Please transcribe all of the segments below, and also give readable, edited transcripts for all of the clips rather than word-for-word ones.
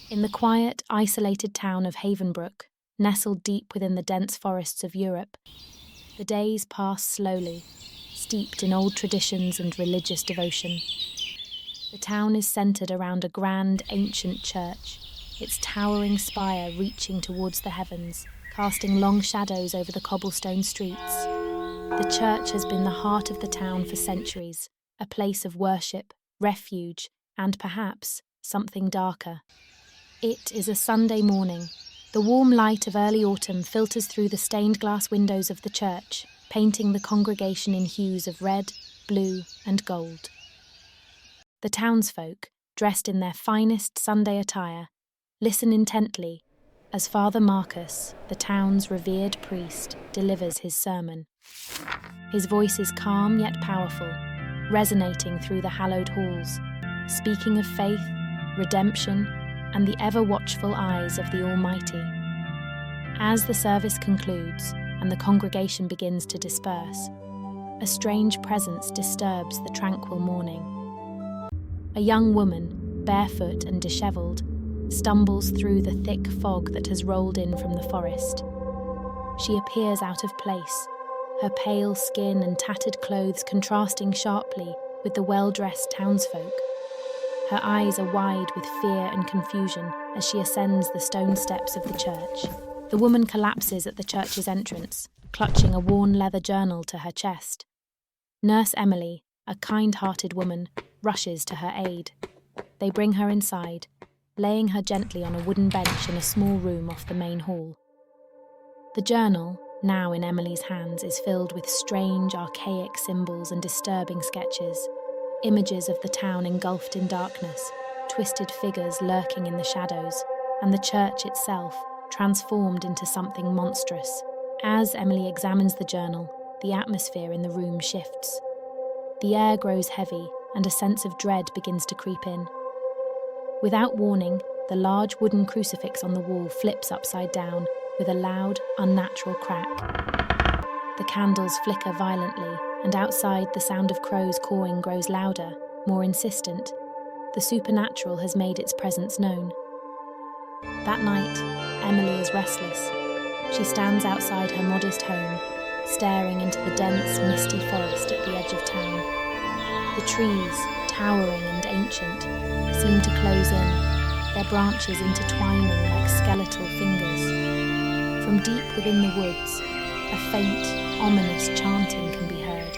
In the quiet, isolated town of Havenbrook, nestled deep within the dense forests of Europe, the days pass slowly, steeped in old traditions and religious devotion. The town is centred around a grand, ancient church, its towering spire reaching towards the heavens, casting long shadows over the cobblestone streets. The church has been the heart of the town for centuries, a place of worship, refuge, and perhaps something darker. It is a Sunday morning. The warm light of early autumn filters through the stained glass windows of the church, painting the congregation in hues of red, blue, and gold. The townsfolk, dressed in their finest Sunday attire, listen intently as Father Marcus, the town's revered priest, delivers his sermon. His voice is calm yet powerful, resonating through the hallowed halls, speaking of faith, redemption, and the ever-watchful eyes of the Almighty. As the service concludes and the congregation begins to disperse, a strange presence disturbs the tranquil morning. A young woman, barefoot and dishevelled, stumbles through the thick fog that has rolled in from the forest. She appears out of place, her pale skin and tattered clothes contrasting sharply with the well-dressed townsfolk. Her eyes are wide with fear and confusion as she ascends the stone steps of the church. The woman collapses at the church's entrance, clutching a worn leather journal to her chest. Nurse Emily, a kind-hearted woman, rushes to her aid. They bring her inside, laying her gently on a wooden bench in a small room off the main hall. The journal, now in Emily's hands, is filled with strange, archaic symbols and disturbing sketches. Images of the town engulfed in darkness, twisted figures lurking in the shadows, and the church itself transformed into something monstrous. As Emily examines the journal, the atmosphere in the room shifts. The air grows heavy, and a sense of dread begins to creep in. Without warning, the large wooden crucifix on the wall flips upside down with a loud, unnatural crack. The candles flicker violently, and outside the sound of crows cawing grows louder, more insistent. The supernatural has made its presence known. That night, Emily is restless. She stands outside her modest home, staring into the dense, misty forest at the edge of town. The trees, towering and ancient, seem to close in, their branches intertwining like skeletal fingers. From deep within the woods, a faint, ominous chanting can be heard.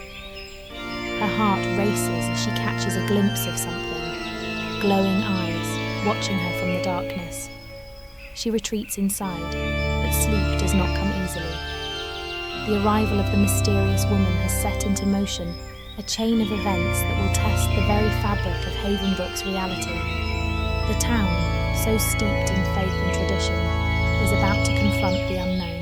Her heart races as she catches a glimpse of something, glowing eyes watching her from the darkness. She retreats inside, but sleep does not come easily. The arrival of the mysterious woman has set into motion a chain of events that will test the very fabric of Havenbrook's reality. The town, so steeped in faith and tradition, is about to confront the unknown.